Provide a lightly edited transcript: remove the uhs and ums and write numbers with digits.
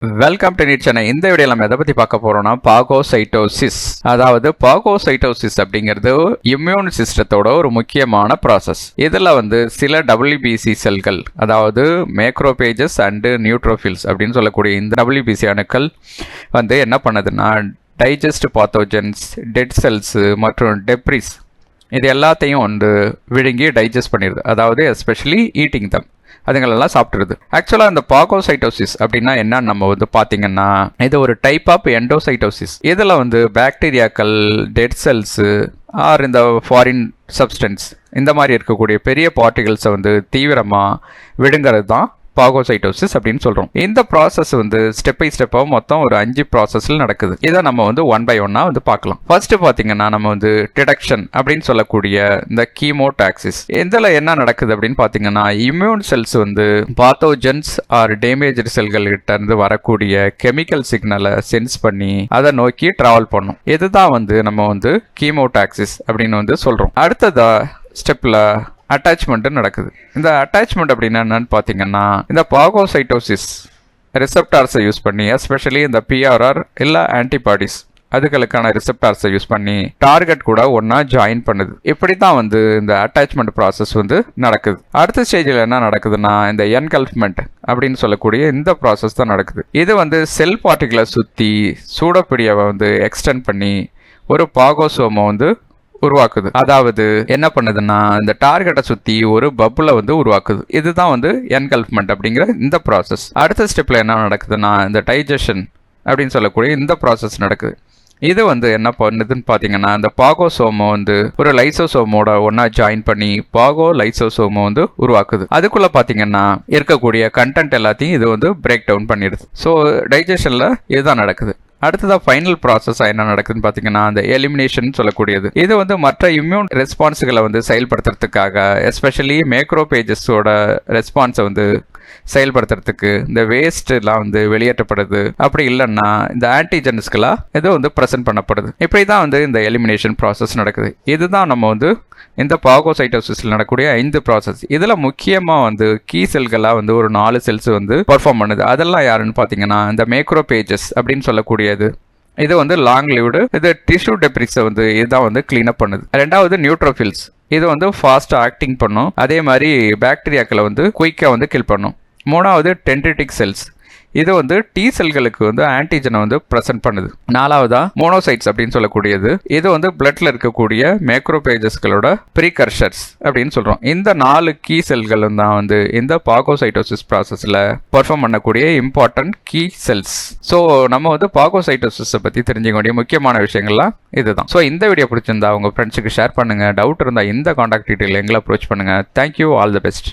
Welcome to NEET Chennai. இந்த video நம்ம எதை பத்தி பார்க்க போறோம்னா பாகோசைட்டோசிஸ். அதாவது பாகோசைட்டோசிஸ் அப்படிங்கிறது இம்யூன் சிஸ்டத்தோட ஒரு முக்கியமான ப்ராசஸ். இதுல சில WBC செல்கள், அதாவது மேக்ரோபேஜஸ் அண்ட் நியூட்ரோஃபில்ஸ் அப்படின்னு சொல்லக்கூடிய இந்த WBC அணுக்கள் என்ன பண்ணுதுன்னா டைஜஸ்ட் பாத்தோஜன்ஸ், டெட் செல்ஸ் மற்றும் டெப்ரிஸ் இது எல்லாத்தையும் விழுங்கி டைஜஸ்ட் பண்ணிடுது. அதாவது எஸ்பெஷலி ஈட்டிங் தம், அதுங்களெல்லாம் சாப்பிட்ருது. ஆக்சுவலாக இந்த பாகோசைட்டோசிஸ் அப்படின்னா என்னன்னு நம்ம பார்த்தீங்கன்னா, இது ஒரு டைப் ஆஃப் எண்டோசைட்டோசிஸ். இதில் பாக்டீரியாக்கள், டெட் செல்ஸு ஆர் இந்த ஃபாரின் சப்ஸ்டன்ஸ் இந்த மாதிரி இருக்கக்கூடிய பெரிய பார்ட்டிகல்ஸை தீவிரமாக விழுங்கிறது தான் பாகோசைட்டோசிஸ் அப்படின்னு சொல்றோம். இந்த ப்ராசஸ் ஸ்டெப் பை ஸ்டெப்பாக மொத்தம் ஒரு 5 ப்ராசஸ்ல நடக்குது. இதை நம்ம ஒன் பை ஒன்னா பார்க்கலாம். ஃபர்ஸ்ட் பாத்தீங்கன்னா நம்ம டிடெக்ஷன் அப்படின்னு சொல்லக்கூடிய இந்த கீமோடாக்சிஸ். இதுல என்ன நடக்குது அப்படின்னு பாத்தீங்கன்னா, இம்யூன் செல்ஸ் பாத்தோஜன்ஸ் ஆர் டேமேஜ் செல்கள் கிட்ட இருந்து வரக்கூடிய கெமிக்கல் சிக்னலை சென்ஸ் பண்ணி அதை நோக்கி டிராவல் பண்ணும். இதுதான் நம்ம கீமோடாக்சிஸ் அப்படின்னு சொல்றோம். அடுத்ததா ஸ்டெப்ல அட்டாச்மெண்ட் நடக்குது. இந்த அட்டாச்மெண்ட் அப்படின்னா என்னன்னு பார்த்தீங்கன்னா, இந்த பாகோசைட்டோசிஸ் ரிசெப்டார்ஸை யூஸ் பண்ணி, எஸ்பெஷலி இந்த PRR இல்லை ஆன்டிபாடிஸ் அதுகளுக்கான ரிசெப்டார்ஸை யூஸ் பண்ணி டார்கெட் கூட ஒன்னா ஜாயின் பண்ணுது. இப்படி தான் இந்த அட்டாச்மெண்ட் ப்ராசஸ் நடக்குது. அடுத்த ஸ்டேஜில் என்ன நடக்குதுன்னா, இந்த என்கல்ஃப்மெண்ட் அப்படின்னு சொல்லக்கூடிய இந்த ப்ராசஸ் தான் நடக்குது. இது செல் பார்ட்டிகளை சுற்றி சூடப்பிடியை எக்ஸ்டெண்ட் பண்ணி ஒரு பாகோசோமை உருவாக்குது. அதாவது என்ன பண்ணுதுன்னா, இந்த டார்கெட்டை சுத்தி ஒரு பப்புல உருவாக்குது. இதுதான் என்கல்ஃப்மெண்ட் அப்படிங்கிற இந்த ப்ராசஸ். அடுத்த ஸ்டெப்ல என்ன நடக்குதுன்னா, இந்த டைஜஷன் அப்படின்னு சொல்லக்கூடிய இந்த ப்ராசஸ் நடக்குது. இது என்ன பண்ணுதுன்னு பாத்தீங்கன்னா, இந்த பாகோசோமோ ஒரு லைசோசோமோட ஒன்னா ஜாயின் பண்ணி பாகோ லைசோசோமோ உருவாக்குது. அதுக்குள்ள பாத்தீங்கன்னா இருக்கக்கூடிய கண்டென்ட் எல்லாத்தையும் இது பிரேக் டவுன் பண்ணிடுது. ஸோ டைஜஷன்ல இதுதான் நடக்குது. அடுத்ததா ஃபைனல் ப்ராசஸ் என்ன நடக்குதுன்னு பார்த்தீங்கன்னா, அந்த எலிமினேஷன் சொல்லக்கூடியது. இது மற்ற இம்யூன் ரெஸ்பான்ஸுகளை செயல்படுத்துறதுக்காக, எஸ்பெஷலி மேக்ரோபேஜஸோட ரெஸ்பான்ஸை செயல்படுத்துறதுக்கு இந்த வேஸ்ட் எல்லாம் வெளியேற்றப்படுது. அப்படி இல்லைன்னா இந்த ஆன்டிஜென்ஸ்கெல்லாம் இது ப்ரெசென்ட் பண்ணப்படுது. இப்படி தான் இந்த எலிமினேஷன் ப்ராசஸ் நடக்குது. இதுதான் நம்ம இந்த பாகோசைட்டோசிஸ்ல நடக்கக்கூடிய 5 ப்ராசஸ். இதுல முக்கியமா கீ செல்களா ஒரு 4 செல்ஸ் பெர்ஃபார்ம் பண்ணுது. அதெல்லாம் யாருன்னு பாத்தீங்கன்னா, இந்த மேக்ரோபேஜஸ் அப்படின்னு சொல்லக்கூடியது. இது லாங் லிவ்டு, இது டிஷ்யூ டெப்ரிஸை இதுதான் கிளீன் அப் பண்ணுது. ரெண்டாவது நியூட்ரோஃபில்ஸ், இது ஃபாஸ்ட் ஆக்டிங் பண்ணும். அதே மாதிரி பாக்டீரியாக்களை குயிக்கா கில் பண்ணும். மூணாவது டென்ட்ரிட்டிக் செல்ஸ், இது டி செல்களுக்கு ஆன்டிஜனை ப்ரெசென்ட் பண்ணுது. நாலாவதா மோனோசைட்ஸ் அப்படின்னு சொல்லக்கூடியது, இது பிளட்ல இருக்கக்கூடிய மேக்ரோபேஜஸ்களோட ப்ரீகர்ஷர்ஸ் அப்படின்னு சொல்றோம். இந்த 4 கீ செல்கள் தான் இந்த பாகோசைட்டோசிஸ் ப்ராசஸ்ல பெர்ஃபார்ம் பண்ணக்கூடிய இம்பார்ட்டன்ட் கீ செல்ஸ். ஸோ நம்ம பாகோசைட்டோசிஸ் பத்தி தெரிஞ்சுக்க வேண்டிய முக்கியமான விஷயங்கள்லாம் இதுதான். ஸோ இந்த வீடியோ பிடிச்சிருந்தா உங்க ஃப்ரெண்ட்ஸுக்கு ஷேர் பண்ணுங்க. டவுட் இருந்தா இந்த கான்டாக்ட் டீடைல் எங்களை அப்ரோச் பண்ணுங்க. Thank you, all the best.